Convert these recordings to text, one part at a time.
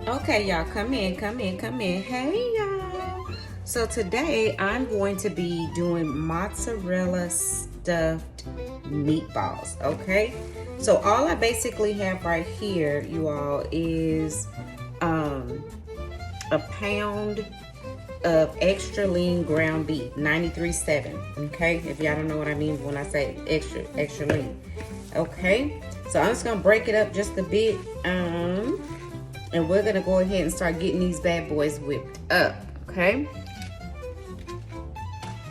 Okay, y'all, come in, come in, come in. Hey, y'all. So today I'm going to be doing mozzarella stuffed meatballs, okay? So all I basically have right here, you all, is a pound of extra lean ground beef, 93.7, okay? If y'all don't know what I mean when I say extra lean, okay? So I'm just gonna break it up just a bit, and we're gonna go ahead and start getting these bad boys whipped up, okay?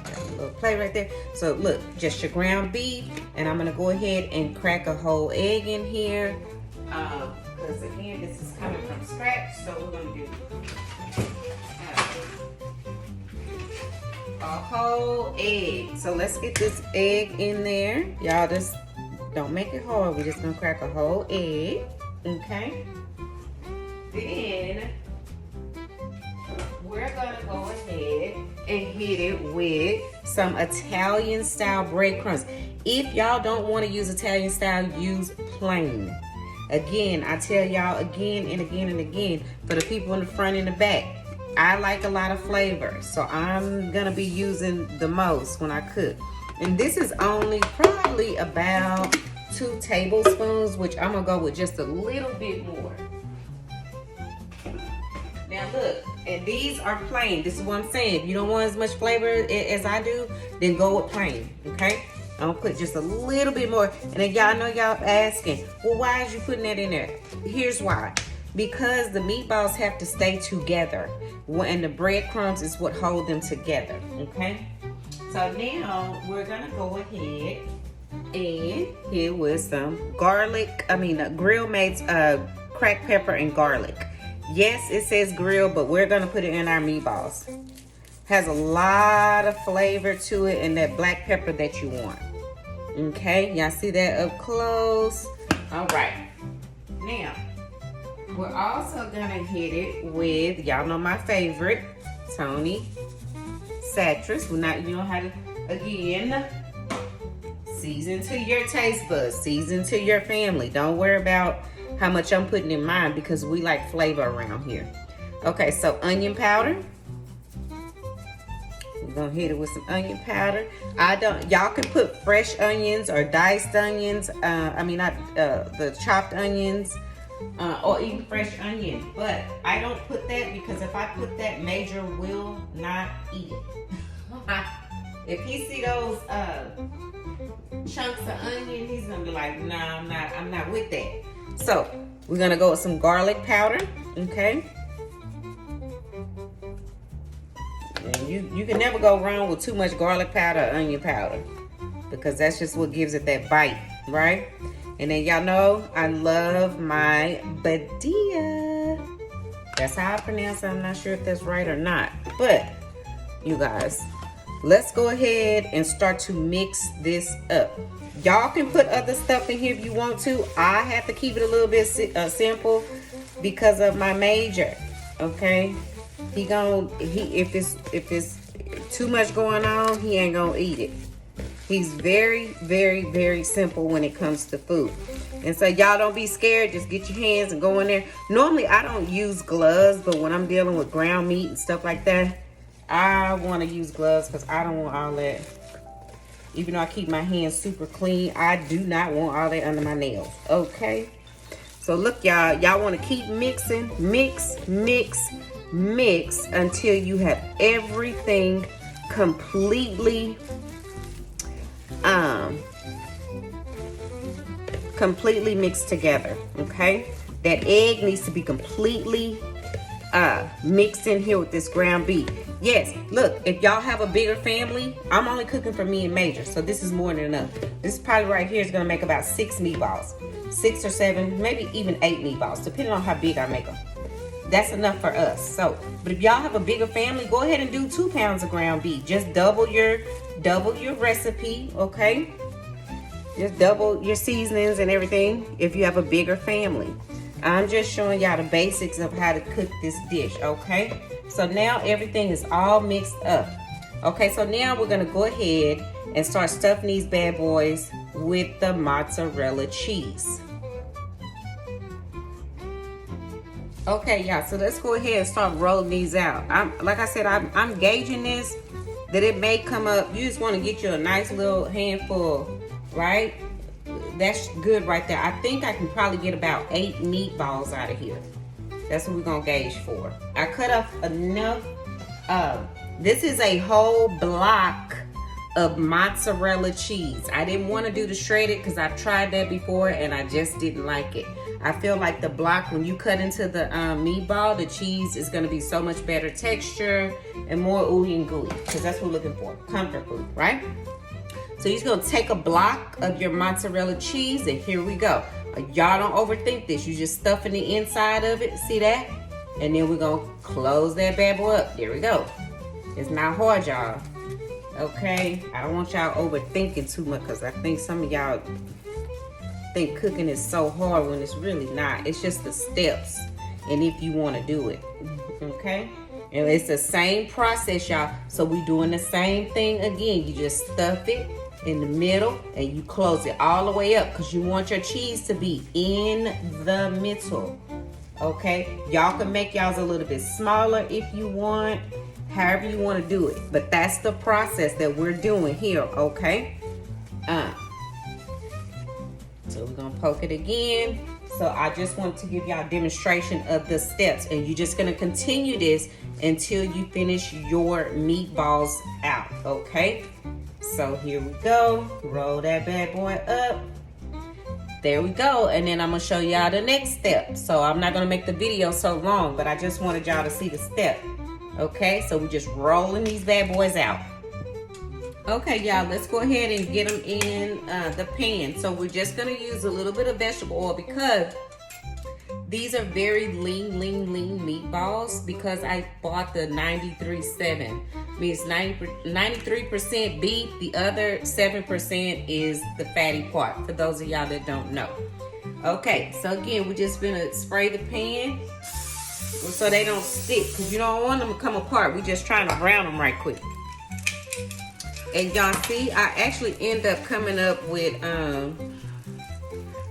Got a little plate right there. So look, just your ground beef, and I'm gonna go ahead and crack a whole egg in here, because again, this is coming from scratch, so we're gonna do a whole egg. So let's get this egg in there. Y'all just don't make it hard. We're just gonna crack a whole egg, okay? Then we're gonna go ahead and hit it with some Italian style breadcrumbs. If y'all don't want to use Italian style, use plain. Again, I tell y'all again and again and again, for the people in the front and the back, I like a lot of flavor, so I'm gonna be using the most when I cook. And this is only probably about 2 tablespoons, which I'm gonna go with just a little bit more. Now look, and these are plain. This is what I'm saying. If you don't want as much flavor as I do, then go with plain, okay? I'm gonna put just a little bit more. And then y'all know y'all asking, well, why is you putting that in there? Here's why. Because the meatballs have to stay together, and the breadcrumbs is what hold them together, okay? So now we're gonna go ahead and hit with some garlic, grill mates, cracked pepper and garlic. Yes, it says grill, but we're gonna put it in our meatballs. Has a lot of flavor to it, and that black pepper that you want. Okay, y'all see that up close? All right. Now, we're also gonna hit it with, y'all know my favorite, Tony Citrus. You know how to, again, season to your taste buds, season to your family. Don't worry about how much I'm putting in mine, because we like flavor around here. Okay, so onion powder. We're gonna hit it with some onion powder. Y'all can put fresh onions or diced onions. The chopped onions, or even fresh onion. But I don't put that, because if I put that, Major will not eat it. If he see those chunks of onion, he's gonna be like, no, I'm not with that. So we're gonna go with some garlic powder, okay? And you can never go wrong with too much garlic powder or onion powder, because that's just what gives it that bite, right? And then y'all know I love my badilla. That's how I pronounce it. I'm not sure if that's right or not, but you guys, let's go ahead and start to mix this up. Y'all can put other stuff in here if you want to. I have to keep it a little bit simple because of my Major. Okay, if it's too much going on, he ain't gonna eat it. He's very, very, very simple when it comes to food. And so y'all don't be scared. Just get your hands and go in there. Normally I don't use gloves, but when I'm dealing with ground meat and stuff like that, I want to use gloves, because I don't want all that. Even though I keep my hands super clean, I do not want all that under my nails. Okay, so look, y'all want to keep mixing, mix until you have everything completely mixed together. Okay, that egg needs to be completely mixed in here with this ground beef. Yes, look, if y'all have a bigger family, I'm only cooking for me and Major, so this is more than enough. This probably right here is gonna make about 6 meatballs, 6 or 7, maybe even 8 meatballs, depending on how big I make them. That's enough for us. So, but if y'all have a bigger family, go ahead and do 2 pounds of ground beef. Just double your recipe, okay? Just double your seasonings and everything if you have a bigger family. I'm just showing y'all the basics of how to cook this dish, okay? So now everything is all mixed up. Okay, so now we're gonna go ahead and start stuffing these bad boys with the mozzarella cheese. Okay, y'all, so let's go ahead and start rolling these out. Like I said, I'm gauging this, that it may come up. You just want to get you a nice little handful, right? That's good right there. I think I can probably get about 8 meatballs out of here. That's what we're going to gauge for. I cut off enough. This is a whole block of mozzarella cheese. I didn't want to do the shredded because I've tried that before and I just didn't like it. I feel like the block, when you cut into the meatball, the cheese is going to be so much better texture and more ooey and gooey, because that's what we're looking for, comfort food, right? So you're just going to take a block of your mozzarella cheese, and here we go. Y'all don't overthink this. You just stuff in the inside of it, see that? And then we're going to close that bad boy up. There we go. It's not hard, y'all. Okay? I don't want y'all overthinking too much, because I think some of y'all think cooking is so hard when it's really not. It's just the steps and if you want to do it. Okay, and it's the same process, y'all. So we doing the same thing again. You just stuff it in the middle and you close it all the way up, because you want your cheese to be in the middle. Okay, y'all can make y'all's a little bit smaller if you want, however you want to do it, but that's the process that we're doing here. Okay, so we're gonna poke it again. So I just want to give y'all a demonstration of the steps, and you're just gonna continue this until you finish your meatballs out. Okay, so here we go. Roll that bad boy up. There we go. And then I'm gonna show y'all the next step. So I'm not gonna make the video so long, but I just wanted y'all to see the step. Okay, so we're just rolling these bad boys out. Okay, y'all, let's go ahead and get them in the pan. So we're just gonna use a little bit of vegetable oil, because these are very lean meatballs, because I bought the 93.7. Means 93% beef, the other 7% is the fatty part, for those of y'all that don't know. Okay, so again, we're just gonna spray the pan so they don't stick, because you don't want them to come apart. We're just trying to brown them right quick. And y'all see, I actually end up coming up with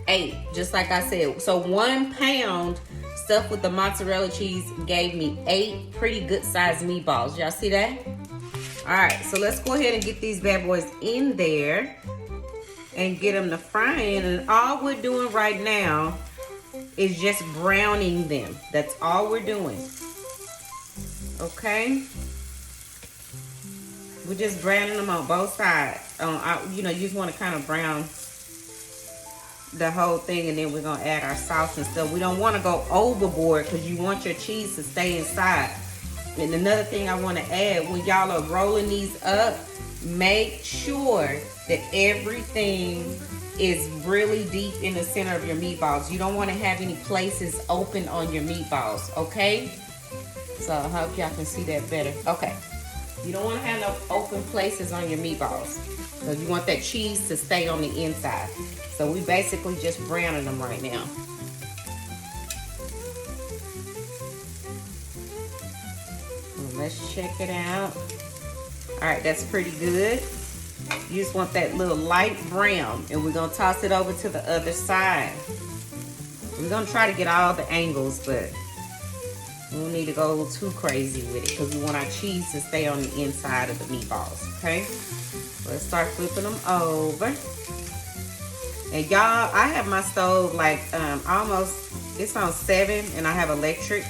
8, just like I said. So 1 pound stuffed with the mozzarella cheese gave me 8 pretty good sized meatballs. Y'all see that? All right, so let's go ahead and get these bad boys in there and get them to frying. And all we're doing right now is just browning them. That's all we're doing. Okay? We're just browning them on both sides. You know, you just want to kind of brown the whole thing, and then we're going to add our sauce and stuff. We don't want to go overboard, because you want your cheese to stay inside. And another thing I want to add, when y'all are rolling these up, make sure that everything is really deep in the center of your meatballs. You don't want to have any places open on your meatballs, okay? So I hope y'all can see that better. Okay. You don't want to have no open places on your meatballs, because you want that cheese to stay on the inside. So we basically just browning them right now. Let's check it out. All right, that's pretty good. You just want that little light brown, and we're gonna toss it over to the other side. We're gonna try to get all the angles, but we don't need to go a little too crazy with it, because we want our cheese to stay on the inside of the meatballs, okay? Let's start flipping them over. And y'all, I have my stove like almost, it's on 7, and I have electric.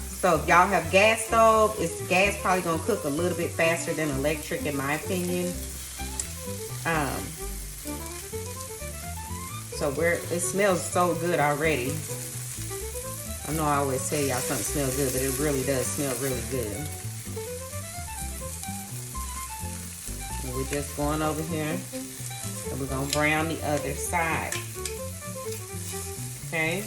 So if y'all have gas stove, gas probably gonna cook a little bit faster than electric, in my opinion. So it smells so good already. I know I always tell y'all something smells good, but it really does smell really good. And we're just going over here, and we're gonna brown the other side. Okay.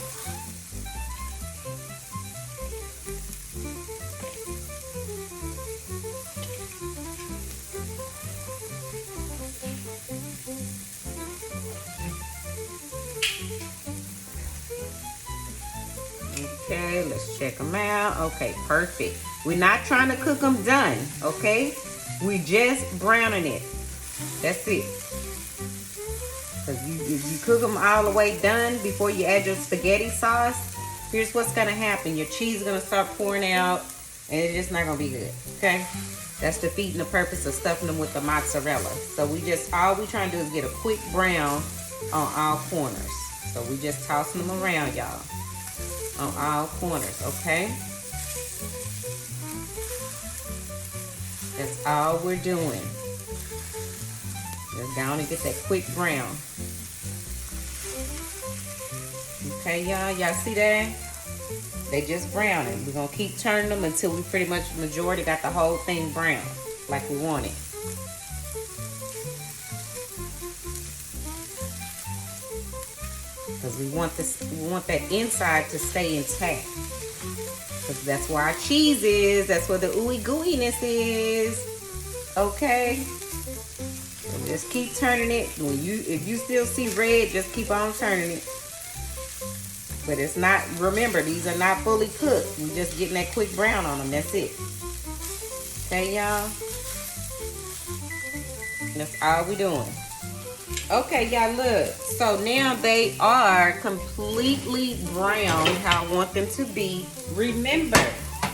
Okay, let's check them out. Okay, perfect. We're not trying to cook them done, okay? We just browning it. That's it. Because if you cook them all the way done before you add your spaghetti sauce, here's what's gonna happen. Your cheese is gonna start pouring out, and it's just not gonna be good, okay? That's defeating the purpose of stuffing them with the mozzarella. So all we trying to do is get a quick brown on all corners. So we just tossing them around, y'all, on all corners, okay? That's all we're doing. Just down and get that quick brown. Okay, y'all see that? They just browning. We're gonna keep turning them until we pretty much majority got the whole thing brown like we want it. Because we want that inside to stay intact. Because that's where our cheese is. That's where the ooey gooiness is. Okay. So just keep turning it. If you still see red, just keep on turning it. But it's not, remember, these are not fully cooked. We're just getting that quick brown on them. That's it. Okay, y'all? That's all we doing. Okay, y'all, look. So now they are completely brown how I want them to be. Remember,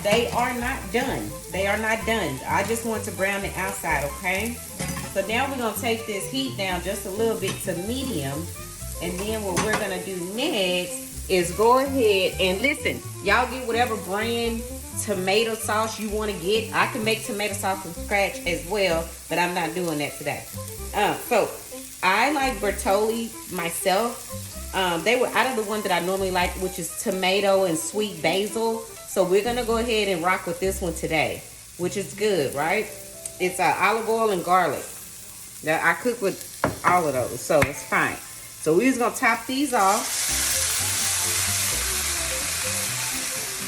they are not done. They are not done. I just want to brown the outside, okay? So now we're going to take this heat down just a little bit to medium. And then what we're going to do next is go ahead and listen. Y'all get whatever brand tomato sauce you want to get. I can make tomato sauce from scratch as well, but I'm not doing that today. So I like Bertolli myself. They were out of the one that I normally like, which is tomato and sweet basil. So we're gonna go ahead and rock with this one today, which is good, right? It's olive oil and garlic. Now I cook with all of those, so it's fine. So we're just gonna top these off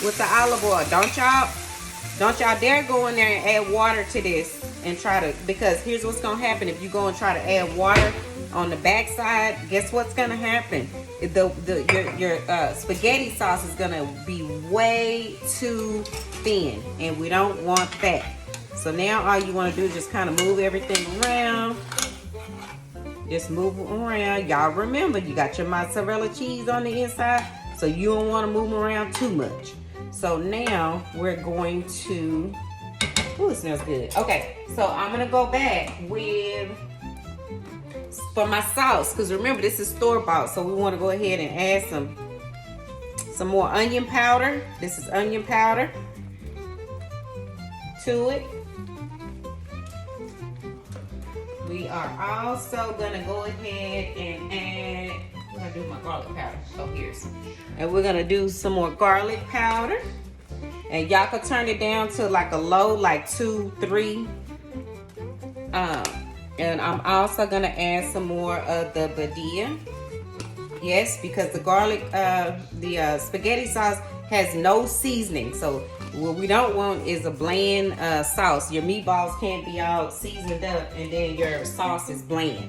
with the olive oil. Don't y'all dare go in there and add water to this and try to, because here's what's gonna happen. If you go and try to add water on the back side, guess what's gonna happen? Your spaghetti sauce is gonna be way too thin, and we don't want that. So now all you want to do is just kind of move everything around. Just move it around. Y'all remember, you got your mozzarella cheese on the inside, so you don't want to move them around too much. So now we're going to, ooh, it smells good. Okay, so I'm gonna go back for my sauce, because remember, this is store-bought, so we want to go ahead and add some more onion powder. This is onion powder to it. We are also gonna go ahead and add, we're gonna do my garlic powder. Oh, here's. And we're gonna do some more garlic powder. And y'all can turn it down to like a low, like 2, 3. And I'm also gonna add some more of the badilla. Yes, because the garlic, the spaghetti sauce has no seasoning. So what we don't want is a bland sauce. Your meatballs can't be all seasoned up and then your sauce is bland.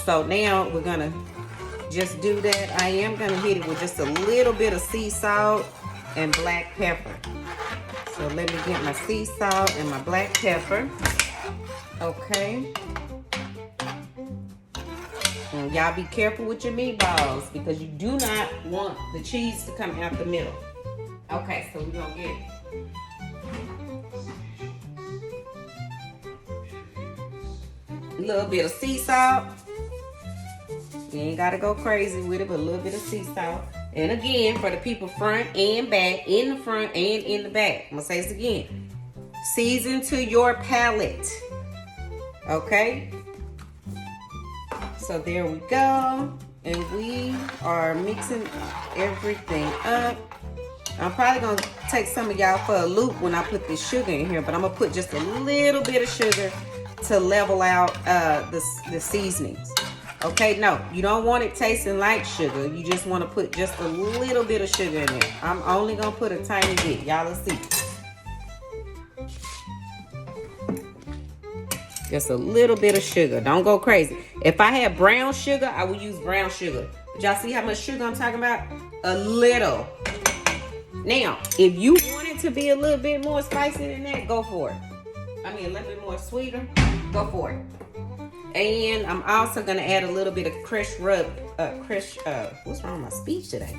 So now we're gonna just do that. I am gonna hit it with just a little bit of sea salt and black pepper. So let me get my sea salt and my black pepper. Okay. And y'all be careful with your meatballs, because you do not want the cheese to come out the middle. Okay, so we're gonna get a little bit of sea salt. You ain't gotta go crazy with it, but a little bit of sea salt. And again, for the people front and back, in the front and in the back, I'm gonna say this again. Season to your palate. Okay? So there we go. And we are mixing everything up. I'm probably gonna take some of y'all for a loop when I put this sugar in here, but I'm gonna put just a little bit of sugar to level out the seasonings. Okay, no, you don't want it tasting like sugar. You just want to put just a little bit of sugar in there. I'm only gonna put a tiny bit. Y'all will see. Just a little bit of sugar. Don't go crazy. If I had brown sugar, I would use brown sugar. But y'all see how much sugar I'm talking about? A little. Now, if you want it to be a little bit more spicy than that, go for it. I mean, a little bit more sweeter, go for it. And I'm also gonna add a little bit of what's wrong with my speech today?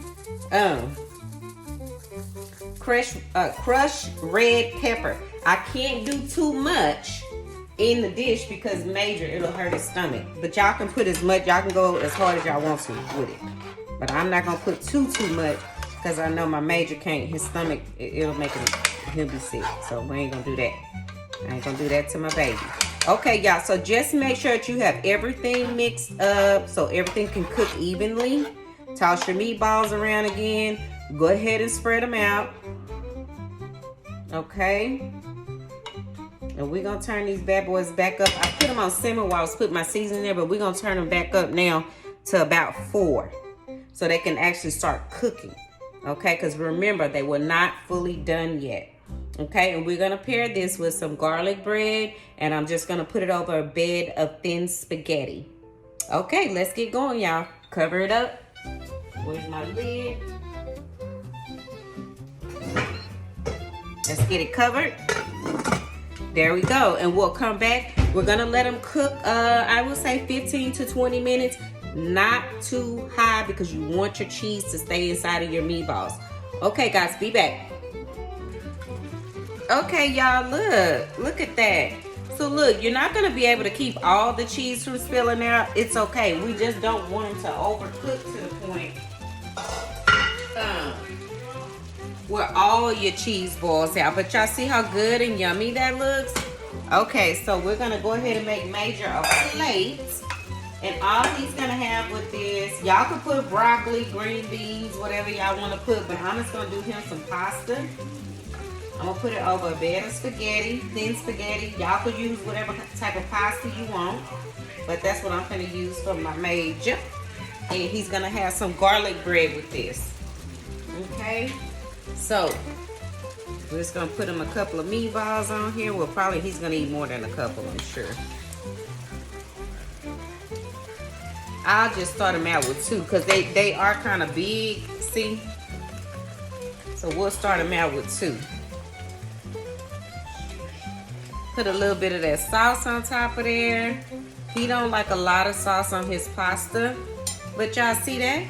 crushed red pepper. I can't do too much in the dish because Major, it'll hurt his stomach. But y'all can put as much, y'all can go as hard as y'all want to with it. But I'm not gonna put too much because I know my Major can't, his stomach, it'll make him, he'll be sick. So we ain't gonna do that. I ain't gonna do that to my baby. Okay, y'all, so just make sure that you have everything mixed up so everything can cook evenly. Toss your meatballs around again. Go ahead and spread them out. Okay. And we're gonna turn these bad boys back up. I put them on simmer while I was putting my seasoning there, but we're gonna turn them back up now to about 4 so they can actually start cooking. Okay, because remember, they were not fully done yet. Okay, and we're gonna pair this with some garlic bread, and I'm just gonna put it over a bed of thin spaghetti. Okay, let's get going, y'all. Cover it up. Where's my lid? Let's get it covered. There we go, and we'll come back. We're gonna let them cook, I would say 15 to 20 minutes. Not too high because you want your cheese to stay inside of your meatballs. Okay, guys, be back. Okay, y'all, look at that. So look, you're not gonna be able to keep all the cheese from spilling out. It's okay. We just don't want them to overcook to the point where all your cheese boils out. But y'all see how good and yummy that looks? Okay, so we're gonna go ahead and make Major a plate. And all he's gonna have with this, y'all can put broccoli, green beans, whatever y'all wanna put, but I'm just gonna do him some pasta. I'm gonna put it over a bed of spaghetti, thin spaghetti. Y'all could use whatever type of pasta you want, but that's what I'm gonna use for my Major. And he's gonna have some garlic bread with this. Okay, so we're just gonna put him a couple of meatballs on here. Well, probably he's gonna eat more than a couple, I'm sure. I'll just start them out with 2 because they are kind of big, see? So we'll start them out with 2. Put a little bit of that sauce on top of there. He don't like a lot of sauce on his pasta, but y'all see that?